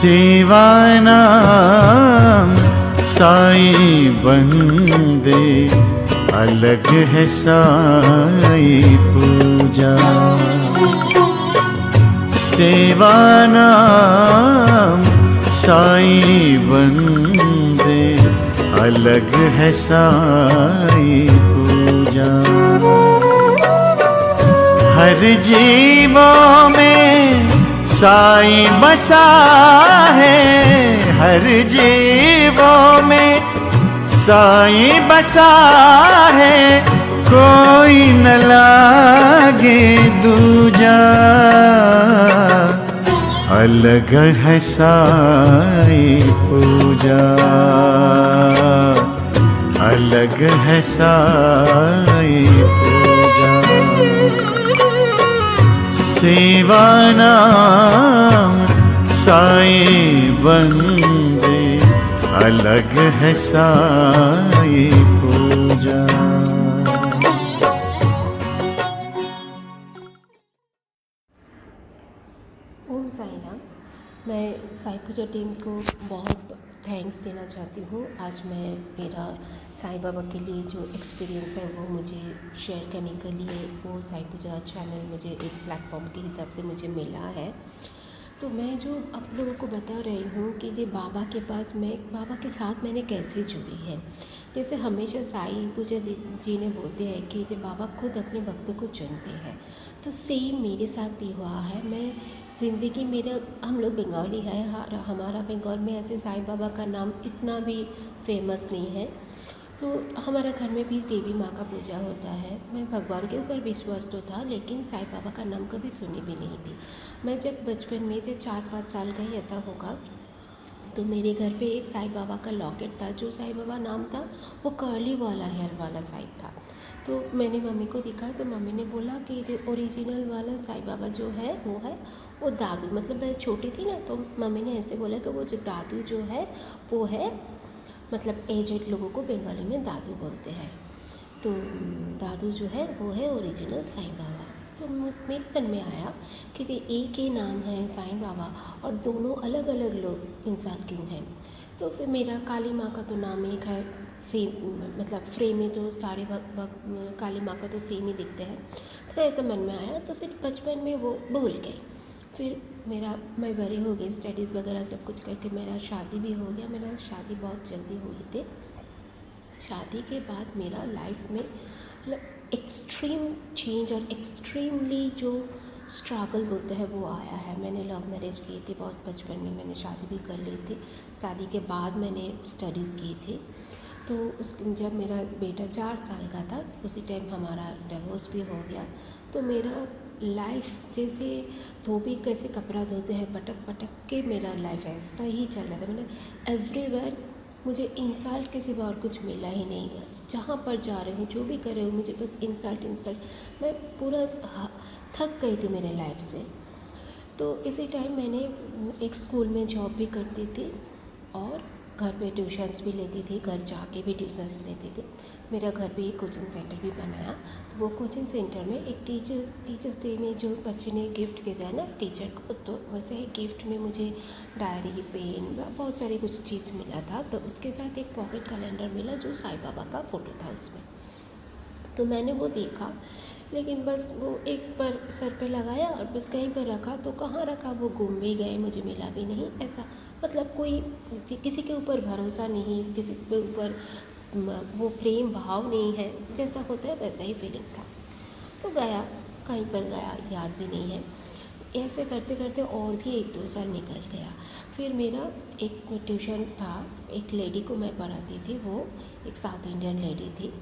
सेवानाम साईं बंदे, अलग है साईं पूजा। सेवानाम साईं बंदे, अलग है साईं पूजा। हर जीवों में साईं बसा है, हर जीवों में साईं बसा है, कोई न लागे दूजा। अलग है साईं पूजा, अलग है साईं पूजा। सेवानाम साईं बंदे, अलग है साईं पूजा। ओम साई राम। मैं साई पूजा टीम को बहुत थैंक्स देना चाहती हूँ। आज मैं मेरा साईं बाबा के लिए जो एक्सपीरियंस है वो मुझे शेयर करने के लिए वो साई पूजा चैनल मुझे एक प्लेटफॉर्म के हिसाब से मुझे मिला है। तो मैं जो आप लोगों को बता रही हूँ कि ये बाबा के पास मैं बाबा के साथ मैंने कैसे जुड़ी है। जैसे हमेशा साई पूजा जी ने बोलते हैं कि ये बाबा खुद अपने भक्तों को चुनते हैं, तो सेम मेरे साथ भी हुआ है। मैं ज़िंदगी मेरा हम लोग बंगाली है, हमारा बंगाल में ऐसे साईं बाबा का नाम इतना भी फेमस नहीं है। तो हमारे घर में भी देवी माँ का पूजा होता है। मैं भगवान के ऊपर विश्वास तो था, लेकिन साईं बाबा का नाम कभी सुनी भी नहीं थी। मैं जब बचपन में जब 4-5 साल का ही ऐसा होगा, तो मेरे घर पे एक साईं बाबा का लॉकेट था। जो साईं बाबा नाम था वो कर्ली वाला हेयर वाला साईं था। तो मैंने मम्मी को दिखाया, तो मम्मी ने बोला कि जो ओरिजिनल वाला साईं बाबा जो है वो दादू, मतलब मैं छोटी थी ना, तो मम्मी ने ऐसे बोला कि वो जो दादू जो है वो है, मतलब एजेड लोगों को बंगाली में दादू बोलते हैं। तो दादू जो है वो है ओरिजिनल साईं बाबा। तो मेरे मन में आया कि ये एक ही नाम है साईं बाबा और दोनों अलग अलग लोग इंसान क्यों हैं। तो फिर मेरा काली माँ का तो नाम एक है, मतलब फ्रेम में तो सारे वक्त काली माँ का तो सेम ही दिखते हैं। तो ऐसा मन में आया, तो फिर बचपन में वो भूल गई। फिर मैं बड़ी हो गई, स्टडीज़ वगैरह सब कुछ करके मेरा शादी भी हो गया। मेरा शादी बहुत जल्दी हुई थी। शादी के बाद मेरा लाइफ में मतलब एक्सट्रीम चेंज और एक्सट्रीमली जो स्ट्रगल बोलते हैं वो आया है। मैंने लव मैरिज की थी बहुत बचपन में, मैंने शादी भी कर ली थी। शादी के बाद मैंने स्टडीज़ की थी। तो जब मेरा बेटा 4 साल का था, उसी टाइम हमारा डिवोर्स भी हो गया। तो मेरा लाइफ जैसे धोबी कैसे कपड़ा धोते हैं पटक पटक के, मेरा लाइफ ऐसा ही चल रहा था। मैंने एवरीवेयर मुझे इंसल्ट के सिवा और कुछ मिला ही नहीं है। जहाँ पर जा रही हूँ, जो भी कर रही हूँ, मुझे बस इंसल्ट। मैं पूरा थक गई थी मेरे लाइफ से। तो इसी टाइम मैंने एक स्कूल में जॉब भी करती थी और घर पे ट्यूशन्स भी लेती थी, घर जाके भी ट्यूशन्स लेती थी। मेरा घर पे एक कोचिंग सेंटर भी बनाया। तो वो कोचिंग सेंटर में एक टीचर्स डे में जो बच्चे ने गिफ्ट देता है ना टीचर को, तो वैसे ही गिफ्ट में मुझे डायरी, पेन, बहुत सारी कुछ चीज़ मिला था। तो उसके साथ एक पॉकेट कैलेंडर मिला जो साईं बाबा का फ़ोटो था उसमें। तो मैंने वो देखा, लेकिन बस वो एक पर सर पे लगाया और बस कहीं पर रखा। तो कहाँ रखा वो गुम भी गए, मुझे मिला भी नहीं। ऐसा मतलब कोई किसी के ऊपर भरोसा नहीं, किसी के ऊपर वो प्रेम भाव नहीं है, जैसा होता है वैसा ही फीलिंग था। तो गया, कहीं पर गया याद भी नहीं है। ऐसे करते करते और भी 1-2 साल निकल गया। फिर मेरा एक ट्यूशन था, एक लेडी को मैं पढ़ाती थी। वो एक साउथ इंडियन लेडी थी।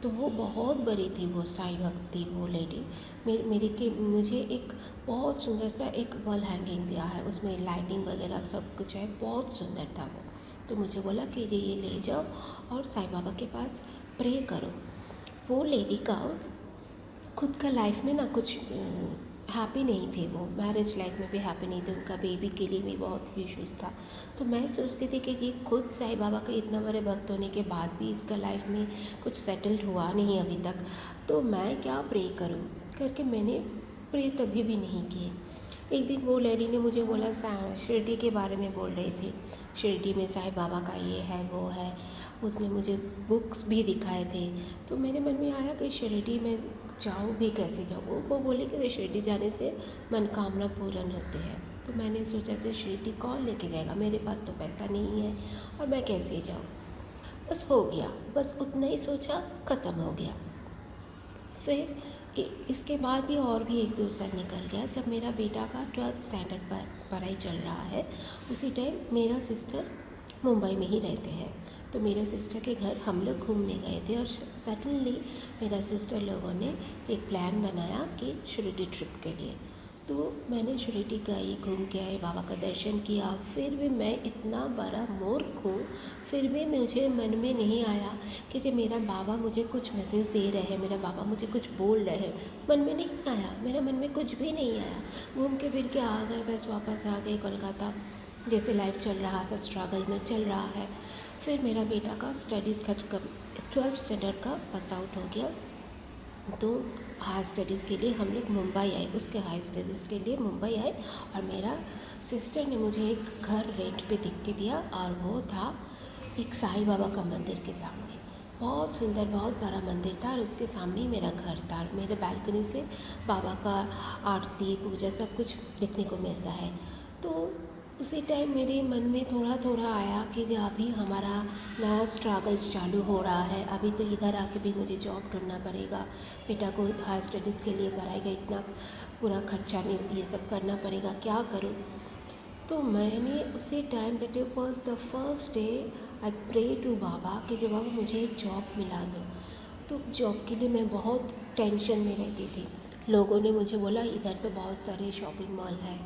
तो वो बहुत बड़ी थी, वो साईं भक्त थी वो लेडी। मुझे एक बहुत सुंदर सा एक वॉल हैंगिंग दिया है, उसमें लाइटिंग वगैरह सब कुछ है, बहुत सुंदर था वो। तो मुझे बोला कि ये ले जाओ और साईं बाबा के पास प्रे करो। वो लेडी का खुद का लाइफ में ना कुछ हैप्पी नहीं थे, वो मैरिज लाइफ में भी हैप्पी नहीं थे, उनका बेबी के लिए भी बहुत इश्यूज़ था। तो मैं सोचती थी कि ये खुद साईं बाबा का इतना बड़े भक्त होने के बाद भी इसका लाइफ में कुछ सेटल्ड हुआ नहीं अभी तक, तो मैं क्या प्रे करूं करके मैंने प्रे तभी भी नहीं किए। एक दिन वो लेडी ने मुझे बोला शिरडी के बारे में बोल रही थी, शिरडी में साईं बाबा का ये है वो है। उसने मुझे बुक्स भी दिखाए थे। तो मेरे मन में आया कि शिरडी में जाऊँ भी कैसे जाऊँ। वो बोली कि शिरडी जाने से मनोकामना पूर्ण होते हैं। तो मैंने सोचा था शिरडी कौन लेके जाएगा, मेरे पास तो पैसा नहीं है और मैं कैसे जाऊँ। बस हो गया, बस उतना ही सोचा, ख़त्म हो गया। फिर इसके बाद भी और भी 1-2 साल निकल गया। जब मेरा बेटा का 12th स्टैंडर्ड पर पढ़ाई चल रहा है, उसी टाइम मेरा सिस्टर मुंबई में ही रहते हैं। तो मेरे सिस्टर के घर हम लोग घूमने गए थे और सडनली मेरा सिस्टर लोगों ने एक प्लान बनाया कि शिरडी ट्रिप के लिए। तो मैंने शिरडी गई, घूम के आई, बाबा का दर्शन किया। फिर भी मैं इतना बड़ा मूर्ख हूँ, फिर भी मुझे मन में नहीं आया कि जब मेरा बाबा मुझे कुछ मैसेज दे रहे हैं, मेरा बाबा मुझे कुछ बोल रहे हैं, मन में नहीं आया, मेरे मन में कुछ भी नहीं आया। घूम के फिर के आ गए, बस वापस आ गए कोलकाता। जैसे लाइफ चल रहा था, स्ट्रगल में चल रहा है। फिर मेरा बेटा का स्टडीज़ का 12th स्टैंडर्ड का पास आउट हो गया। तो हायर स्टडीज़ के लिए हम लोग मुंबई आए, उसके हायर स्टडीज़ के लिए मुंबई आए। और मेरा सिस्टर ने मुझे एक घर रेंट पे देख के दिया और वो था एक साईं बाबा का मंदिर के सामने। बहुत सुंदर, बहुत बड़ा मंदिर था और उसके सामने ही मेरा घर था। और मेरे बालकनी से बाबा का आरती पूजा सब कुछ देखने को मिलता है। तो उसी टाइम मेरे मन में थोड़ा थोड़ा आया कि जो अभी हमारा नया स्ट्रगल चालू हो रहा है, अभी तो इधर आके भी मुझे जॉब ढूंढना पड़ेगा, बेटा को हायर स्टडीज़ के लिए पढ़ाई का इतना पूरा खर्चा नहीं, ये सब करना पड़ेगा, क्या करूँ। तो मैंने उसी time that it was the first day I pray to Baba कि जब बाबा मुझे एक जॉब मिला दो। तो जॉब के लिए मैं बहुत टेंशन में रहती थी। लोगों ने मुझे बोला इधर तो बहुत सारे शॉपिंग मॉल है।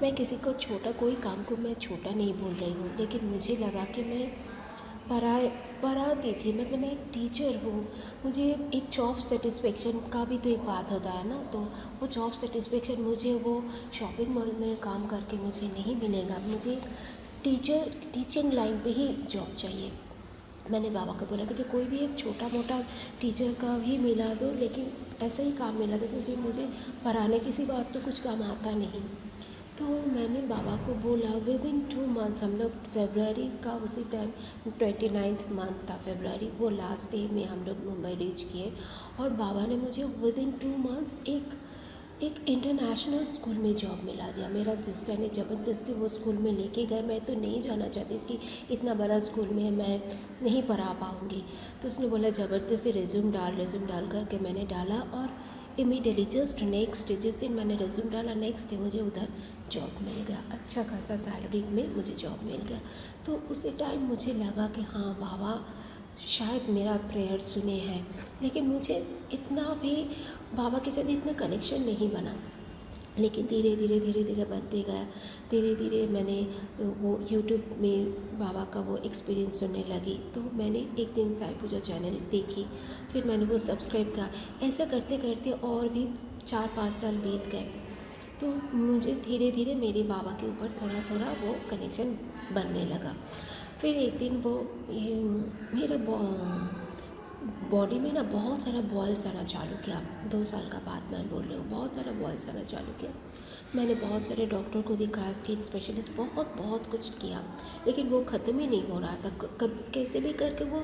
मैं किसी को छोटा, कोई काम को मैं छोटा नहीं बोल रही हूँ, लेकिन मुझे लगा कि मैं पढ़ाती थी, मतलब मैं एक टीचर हूँ। मुझे एक जॉब सेटिस्फेक्शन का भी तो एक बात होता है ना। तो वो जॉब सेटिस्फेक्शन मुझे वो शॉपिंग मॉल में काम करके मुझे नहीं मिलेगा। मुझे टीचिंग लाइन पे ही जॉब चाहिए। मैंने बाबा को बोला कि जो कोई भी एक छोटा मोटा टीचर का भी मिला दो, लेकिन ऐसा ही काम मिला दो, मुझे पढ़ाने के सिवा और तो कुछ काम आता नहीं। तो मैंने बाबा को बोला विदिन 2 मंथ्स, हम लोग फरवरी का उसी टाइम 29th मंथ था फरवरी, वो लास्ट डे में हम लोग मुंबई रीच किए। और बाबा ने मुझे विदिन 2 मंथ्स एक इंटरनेशनल स्कूल में जॉब मिला दिया। मेरा सिस्टर ने ज़बरदस्ती वो स्कूल में लेके गए। मैं तो नहीं जाना चाहती कि इतना बड़ा स्कूल में मैं नहीं पढ़ा पाऊँगी। तो उसने बोला ज़बरदस्ती रिज्यूम डाल करके मैंने डाला और इमीडिएटली जस्ट नेक्स्ट डे, जिस दिन मैंने रिज्यूम डाला नेक्स्ट डे मुझे उधर जॉब मिल गया। अच्छा खासा सैलरी में मुझे जॉब मिल गया। तो उसी टाइम मुझे लगा कि हाँ बाबा शायद मेरा प्रेयर सुने हैं। लेकिन मुझे इतना भी बाबा के साथ इतना कनेक्शन नहीं बना। लेकिन धीरे धीरे बढ़ते गया। धीरे धीरे मैंने वो यूट्यूब में बाबा का वो एक्सपीरियंस सुनने लगी। तो मैंने एक दिन साईं पूजा चैनल देखी, फिर मैंने वो सब्सक्राइब किया। ऐसा करते करते और भी 4-5 साल बीत गए। तो मुझे धीरे धीरे मेरे बाबा के ऊपर थोड़ा थोड़ा वो कनेक्शन बनने लगा। फिर एक दिन वो मेरे बॉडी में ना बहुत सारा बॉल्स आना चालू किया। 2 साल का बाद मैं बोल रही हूँ, बहुत सारा बॉल्स आना चालू किया। मैंने बहुत सारे डॉक्टर को दिखाया, स्किन स्पेशलिस्ट, बहुत कुछ किया, लेकिन वो ख़त्म ही नहीं हो रहा था। कब कैसे भी करके वो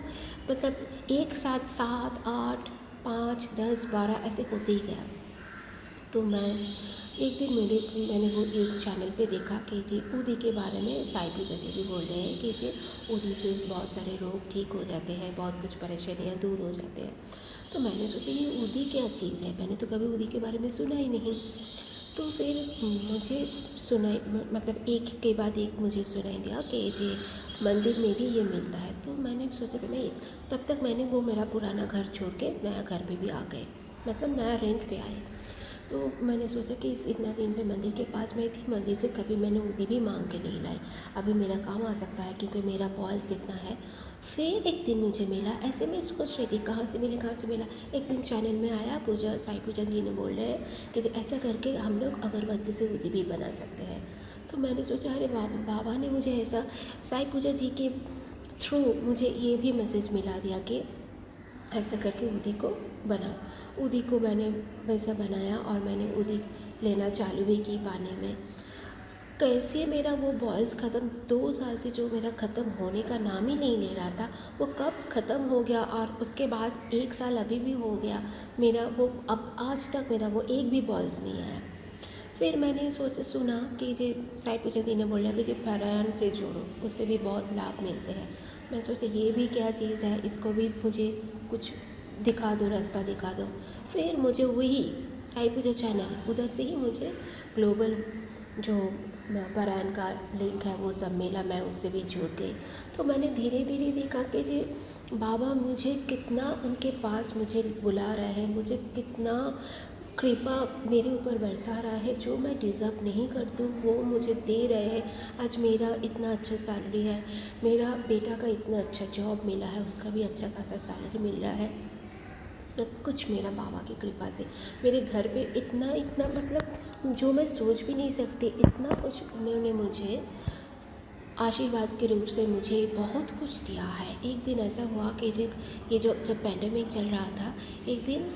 मतलब एक साथ 7, 8, 5, 10, 12 ऐसे होते ही गया। तो मैं एक दिन मैंने वो एक चैनल पे देखा कि जी ऊदी के बारे में साईं पूजा दीदी बोल रहे हैं कि जी ऊदी से बहुत सारे रोग ठीक हो जाते हैं, बहुत कुछ परेशानियाँ दूर हो जाते हैं। तो मैंने सोचा ये ऊदी क्या चीज़ है, मैंने तो कभी ऊदी के बारे में सुना ही नहीं। तो फिर मुझे सुनाई, मतलब एक के बाद एक मुझे सुनाई दिया कि जी मंदिर में भी ये मिलता है। तो मैंने सोचा कि मैं तब तक मैंने वो मेरा पुराना घर छोड़ के नया घर पे भी आ गए, मतलब नया रेंट पे आए। तो मैंने सोचा कि इतना दिन से मंदिर के पास में थी, मंदिर से कभी मैंने ऊदी भी मांग के नहीं लाई, अभी मेरा काम आ सकता है क्योंकि मेरा बॉल्स इतना है। फिर एक दिन मुझे मिला, ऐसे मैं सोच रही थी कहाँ से मिला। एक दिन चैनल में आया, साईं पूजा जी ने बोल रहे हैं कि ऐसा करके हम लोग अगरबत्ती से ऊदी भी बना सकते हैं। तो मैंने सोचा अरे बाबा ने मुझे ऐसा साईं पूजा जी के थ्रू मुझे ये भी मैसेज मिला दिया कि ऐसा करके ऊदी को बनाऊँ। उदी को मैंने वैसा बनाया और मैंने उदी लेना चालू भी की पानी में। कैसे मेरा वो बॉयज़ ख़त्म, 2 साल से जो मेरा ख़त्म होने का नाम ही नहीं ले रहा था, वो कब ख़त्म हो गया। और उसके बाद 1 साल अभी भी हो गया मेरा वो, अब आज तक मेरा वो एक भी बॉयज़ नहीं आया। फिर मैंने सुना कि ये साई पूजा दी ने बोला कि ये पारायण से जोड़ो, उससे भी बहुत लाभ मिलते हैं। मैं सोचा ये भी क्या चीज़ है, इसको भी मुझे कुछ दिखा दो, रास्ता दिखा दो। फिर मुझे वही साई पूजा चैनल, उधर से ही मुझे ग्लोबल जो पारायण का लिंक है वो सब मिला, मैं उससे भी जुड़ गई। तो मैंने धीरे धीरे देखा कि जी बाबा मुझे कितना उनके पास मुझे बुला रहे हैं, मुझे कितना कृपा मेरे ऊपर बरसा रहा है। जो मैं डिज़र्व नहीं करती हूँ वो मुझे दे रहे हैं। आज मेरा इतना अच्छा सैलरी है, मेरा बेटा का इतना अच्छा जॉब मिला है, उसका भी अच्छा खासा सैलरी मिल रहा है। सब कुछ मेरा बाबा की कृपा से। मेरे घर पे इतना मतलब जो मैं सोच भी नहीं सकती, इतना कुछ उन्होंने मुझे आशीर्वाद के रूप से मुझे बहुत कुछ दिया है। एक दिन ऐसा हुआ कि ये जो जब पैंडेमिक चल रहा था, एक दिन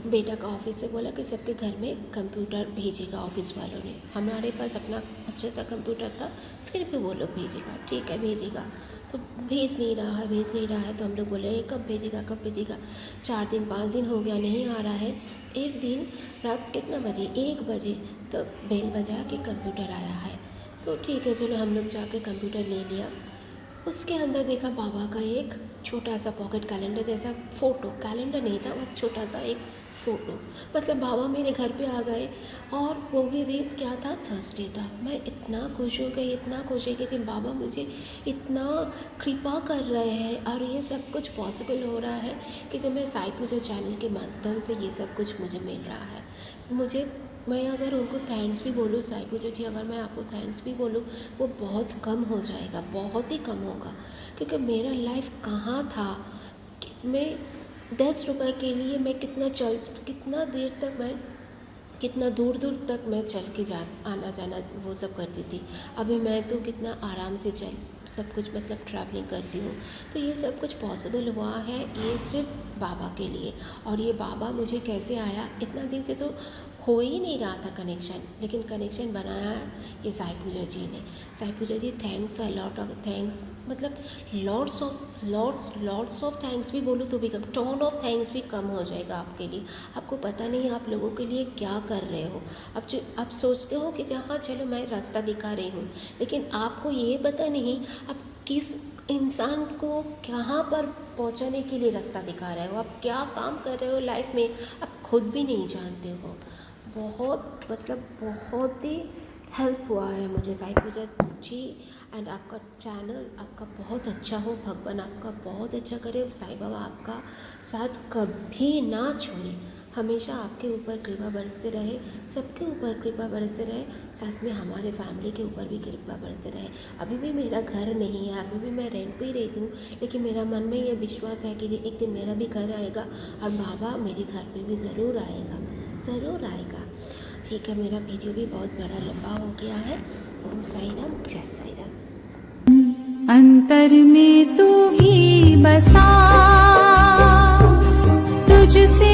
बेटा का ऑफिस से बोला कि सबके घर में कंप्यूटर भेजेगा ऑफिस वालों ने। हमारे पास अपना अच्छा सा कंप्यूटर था, फिर भी वो लोग भेजेगा, ठीक है भेजेगा। तो भेज नहीं रहा है तो हम लोग बोले कब भेजेगा। 4 दिन 5 दिन हो गया, नहीं आ रहा है। एक दिन रात कितना बजे, 1 बजे तो बेल बजाया कि कंप्यूटर आया है। तो ठीक है चलो हम लोग जाके कंप्यूटर ले लिया। उसके अंदर देखा बाबा का एक छोटा सा पॉकेट कैलेंडर जैसा फ़ोटो, कैलेंडर नहीं था वो, छोटा सा एक फ़ोटो। मतलब बाबा मेरे घर पे आ गए और वो भी दिन क्या था, थर्सडे था। मैं इतना खुश हो गई कि जब बाबा मुझे इतना कृपा कर रहे हैं और ये सब कुछ पॉसिबल हो रहा है कि जब मैं साई पूजा चैनल के माध्यम से ये सब कुछ मुझे मिल रहा है। मैं अगर उनको थैंक्स भी बोलूँ, साई पूजा जी अगर मैं आपको थैंक्स भी बोलूँ वो बहुत कम हो जाएगा, बहुत ही कम होगा। क्योंकि मेरा लाइफ कहाँ था कि मैं 10 रुपए के लिए मैं कितना दूर तक मैं चल के आना जाना वो सब करती थी। अभी मैं तो कितना आराम से सब कुछ मतलब ट्रैवलिंग करती हूँ। तो ये सब कुछ पॉसिबल हुआ है ये सिर्फ बाबा के लिए। और ये बाबा मुझे कैसे आया, इतना दिन से तो हो ही नहीं रहा था कनेक्शन, लेकिन कनेक्शन बनाया ये साई पूजा जी ने। साई पूजा जी थैंक्स, लॉट ऑफ थैंक्स, मतलब लॉट्स ऑफ थैंक्स भी बोलूँ तो भी कम, टोन ऑफ थैंक्स भी कम हो जाएगा आपके लिए। आपको पता नहीं आप लोगों के लिए क्या कर रहे हो। आप सोचते हो कि जहाँ चलो मैं रास्ता दिखा रही हूँ, लेकिन आपको ये पता नहीं आप किस इंसान को कहाँ पर पहुँचाने के लिए रास्ता दिखा रहे हो, आप क्या काम कर रहे हो लाइफ में, आप खुद भी नहीं जानते हो। बहुत ही हेल्प हुआ है मुझे साई पूजा जी। एंड आपका चैनल आपका बहुत अच्छा हो, भगवान आपका बहुत अच्छा करे, साईं बाबा आपका साथ कभी ना छोड़े, हमेशा आपके ऊपर कृपा बरसते रहे, सबके ऊपर कृपा बरसते रहे, साथ में हमारे फैमिली के ऊपर भी कृपा बरसते रहे। अभी भी मेरा घर नहीं है, अभी भी मैं रेंट पे ही रहती हूँ, लेकिन मेरा मन में ये विश्वास है कि एक दिन मेरा भी घर आएगा और बाबा मेरे घर पे भी ज़रूर आएगा। ठीक है, मेरा वीडियो भी बहुत बड़ा लंबा हो गया है। ओम साई राम, जय साई राम। अंतर में तू ही बसा, तुझसे